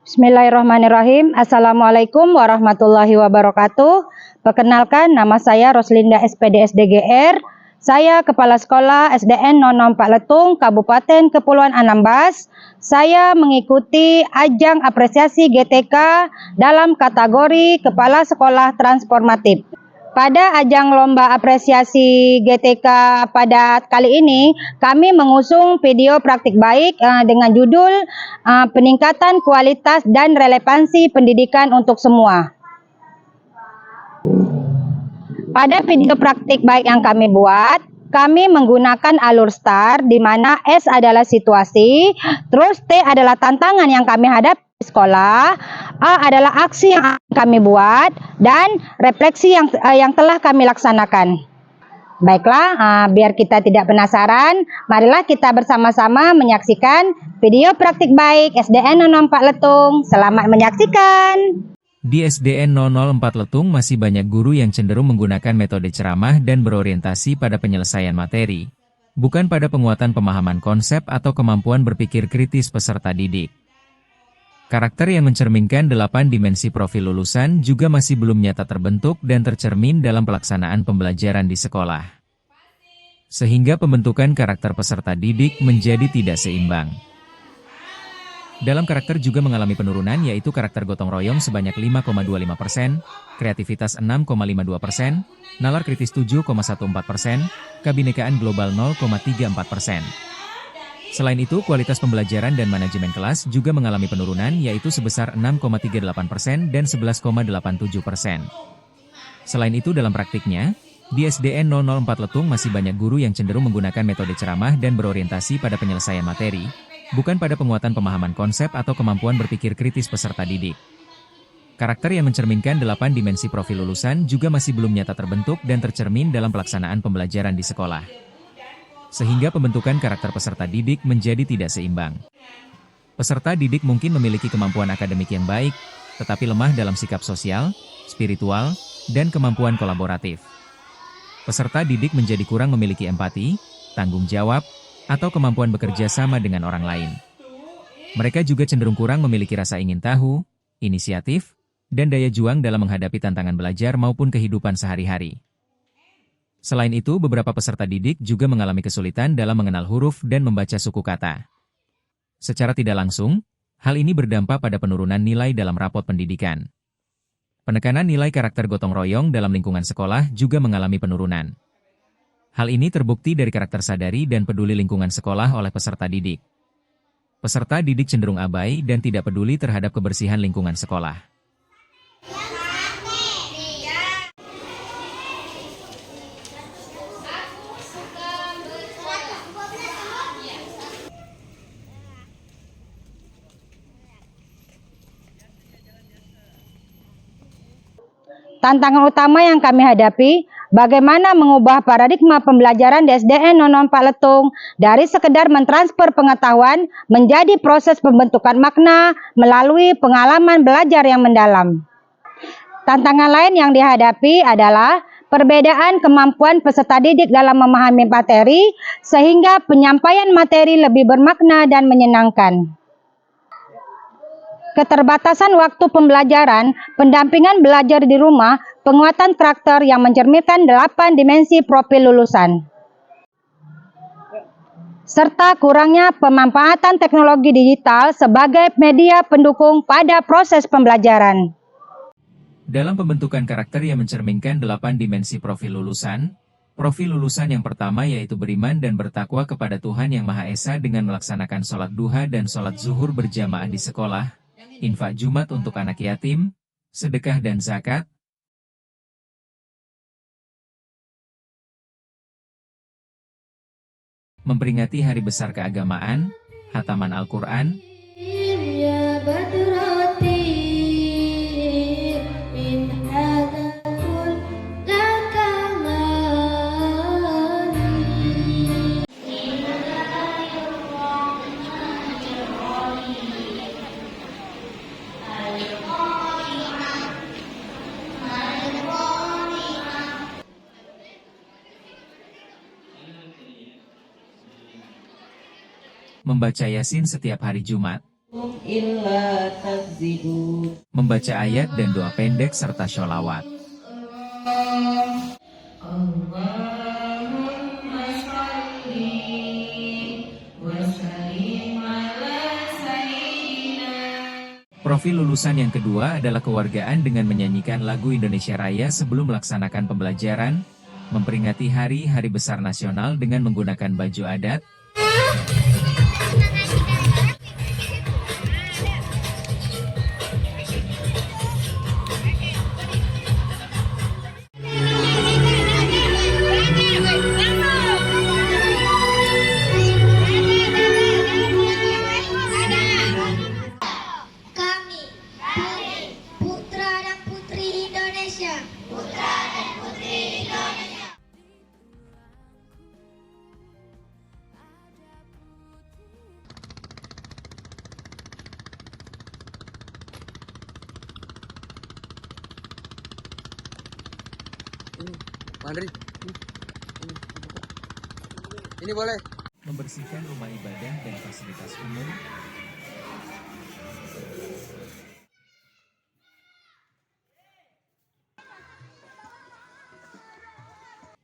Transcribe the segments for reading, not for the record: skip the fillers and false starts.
Bismillahirrahmanirrahim. Assalamualaikum warahmatullahi wabarakatuh. Perkenalkan, nama saya Roslinda SPD SDGR. Saya Kepala Sekolah SDN 04 Letung, Kabupaten Kepulauan Anambas. Saya mengikuti ajang apresiasi GTK dalam kategori Kepala Sekolah Transformatif. Pada ajang lomba apresiasi GTK pada kali ini, kami mengusung video praktik baik dengan judul peningkatan kualitas dan relevansi pendidikan untuk semua. Pada video praktik baik yang kami buat, kami menggunakan alur STAR, di mana S adalah situasi, terus T adalah tantangan yang kami hadapi di sekolah, A adalah aksi yang kami buat, dan refleksi yang telah kami laksanakan. Baiklah, biar kita tidak penasaran, marilah kita bersama-sama menyaksikan video praktik baik SDN 04 Letung. Selamat menyaksikan. Di SDN 004 Letung masih banyak guru yang cenderung menggunakan metode ceramah dan berorientasi pada penyelesaian materi, bukan pada penguatan pemahaman konsep atau kemampuan berpikir kritis peserta didik. Karakter yang mencerminkan 8 dimensi profil lulusan juga masih belum nyata terbentuk dan tercermin dalam pelaksanaan pembelajaran di sekolah. Sehingga pembentukan karakter peserta didik menjadi tidak seimbang. Dalam karakter juga mengalami penurunan, yaitu karakter gotong royong sebanyak 5,25%, kreativitas 6,52%, nalar kritis 7,14%, kebinekaan global 0,34%. Selain itu, kualitas pembelajaran dan manajemen kelas juga mengalami penurunan, yaitu sebesar 6,38% dan 11,87%. Selain itu, dalam praktiknya, di SDN 004 Letung masih banyak guru yang cenderung menggunakan metode ceramah dan berorientasi pada penyelesaian materi, bukan pada penguatan pemahaman konsep atau kemampuan berpikir kritis peserta didik. Karakter yang mencerminkan 8 dimensi profil lulusan juga masih belum nyata terbentuk dan tercermin dalam pelaksanaan pembelajaran di sekolah. Sehingga pembentukan karakter peserta didik menjadi tidak seimbang. Peserta didik mungkin memiliki kemampuan akademik yang baik, tetapi lemah dalam sikap sosial, spiritual, dan kemampuan kolaboratif. Peserta didik menjadi kurang memiliki empati, tanggung jawab, atau kemampuan bekerja sama dengan orang lain. Mereka juga cenderung kurang memiliki rasa ingin tahu, inisiatif, dan daya juang dalam menghadapi tantangan belajar maupun kehidupan sehari-hari. Selain itu, beberapa peserta didik juga mengalami kesulitan dalam mengenal huruf dan membaca suku kata. Secara tidak langsung, hal ini berdampak pada penurunan nilai dalam rapot pendidikan. Penekanan nilai karakter gotong royong dalam lingkungan sekolah juga mengalami penurunan. Hal ini terbukti dari karakter sadari dan peduli lingkungan sekolah oleh peserta didik. Peserta didik cenderung abai dan tidak peduli terhadap kebersihan lingkungan sekolah. Tantangan utama yang kami hadapi, bagaimana mengubah paradigma pembelajaran di SDN 04 Letung dari sekedar mentransfer pengetahuan menjadi proses pembentukan makna melalui pengalaman belajar yang mendalam. Tantangan lain yang dihadapi adalah perbedaan kemampuan peserta didik dalam memahami materi sehingga penyampaian materi lebih bermakna dan menyenangkan. Keterbatasan waktu pembelajaran, pendampingan belajar di rumah, penguatan karakter yang mencerminkan 8 dimensi profil lulusan. Serta kurangnya pemanfaatan teknologi digital sebagai media pendukung pada proses pembelajaran. Dalam pembentukan karakter yang mencerminkan 8 dimensi profil lulusan yang pertama yaitu beriman dan bertakwa kepada Tuhan Yang Maha Esa dengan melaksanakan sholat duha dan sholat zuhur berjamaah di sekolah, infak Jumat untuk anak yatim, sedekah dan zakat, memperingati hari besar keagamaan, hataman Al-Quran, membaca Yasin setiap hari Jumat. إلا تكذبون. Membaca ayat dan doa pendek serta sholawat. Allahumma salli wa sallim ala sayyidina. Profil lulusan yang kedua adalah kewargaan dengan menyanyikan lagu Indonesia Raya sebelum melaksanakan pembelajaran, memperingati hari-hari besar nasional dengan menggunakan baju adat. Kami, putra dan putri Indonesia. Andri, ini boleh. Membersihkan rumah ibadah dan fasilitas umum.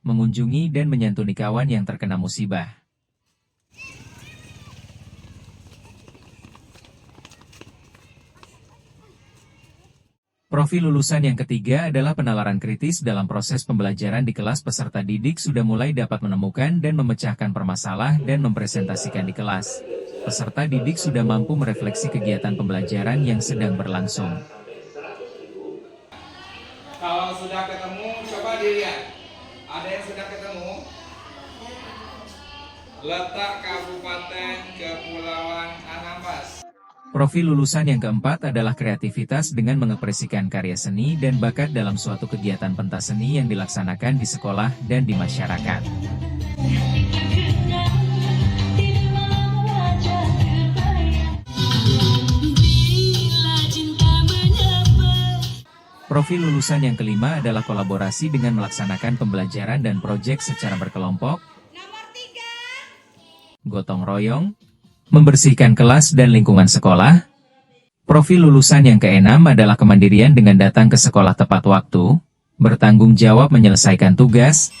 Mengunjungi dan menyantuni kawan yang terkena musibah. Profil lulusan yang ketiga adalah penalaran kritis dalam proses pembelajaran di kelas. Peserta didik sudah mulai dapat menemukan dan memecahkan permasalahan dan mempresentasikan di kelas. Peserta didik sudah mampu merefleksi kegiatan pembelajaran yang sedang berlangsung. Kalau sudah ketemu, coba dilihat. Ada yang sudah ketemu? Letak Kabupaten Kepulauan Anambas. Profil lulusan yang keempat adalah kreativitas dengan mengekspresikan karya seni dan bakat dalam suatu kegiatan pentas seni yang dilaksanakan di sekolah dan di masyarakat. Profil lulusan yang kelima adalah kolaborasi dengan melaksanakan pembelajaran dan proyek secara berkelompok, gotong royong, membersihkan kelas dan lingkungan sekolah. Profil lulusan yang keenam adalah kemandirian dengan datang ke sekolah tepat waktu, bertanggung jawab menyelesaikan tugas,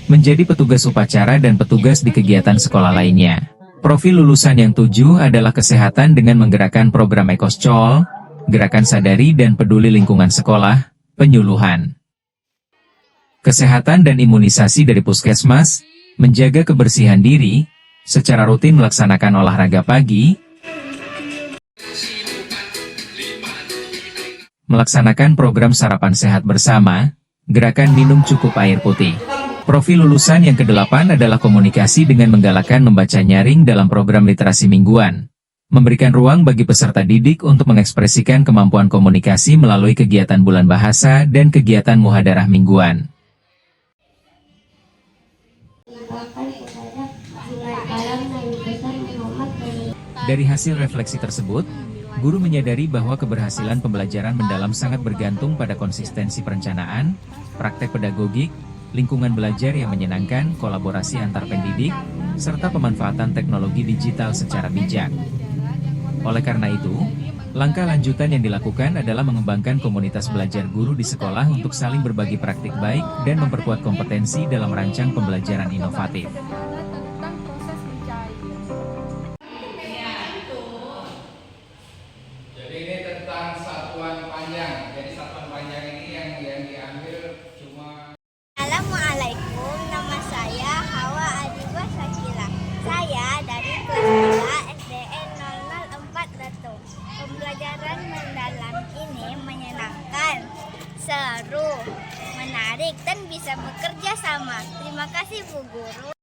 menjadi petugas upacara dan petugas di kegiatan sekolah lainnya. Profil lulusan yang tujuh adalah kesehatan dengan menggerakkan program Ekoschol, gerakan sadari dan peduli lingkungan sekolah, penyuluhan. Kesehatan dan imunisasi dari puskesmas, menjaga kebersihan diri, secara rutin melaksanakan olahraga pagi, melaksanakan program sarapan sehat bersama, gerakan minum cukup air putih. Profil lulusan yang kedelapan adalah komunikasi dengan menggalakkan membaca nyaring dalam program literasi mingguan, memberikan ruang bagi peserta didik untuk mengekspresikan kemampuan komunikasi melalui kegiatan bulan bahasa dan kegiatan muhadarah mingguan. Dari hasil refleksi tersebut, guru menyadari bahwa keberhasilan pembelajaran mendalam sangat bergantung pada konsistensi perencanaan, praktek pedagogik, lingkungan belajar yang menyenangkan, kolaborasi antar pendidik, serta pemanfaatan teknologi digital secara bijak. Oleh karena itu, langkah lanjutan yang dilakukan adalah mengembangkan komunitas belajar guru di sekolah untuk saling berbagi praktik baik dan memperkuat kompetensi dalam merancang pembelajaran inovatif. Jadi ini tentang satuan panjang. Jadi satuan panjang ini yang diambil cuma. Assalamualaikum, nama saya Hawa Adiba Sakila. Saya dari kelas 2 SDN 004 Letung. Pembelajaran mendalam ini menyenangkan, seru, menarik, dan bisa bekerja sama. Terima kasih Bu Guru.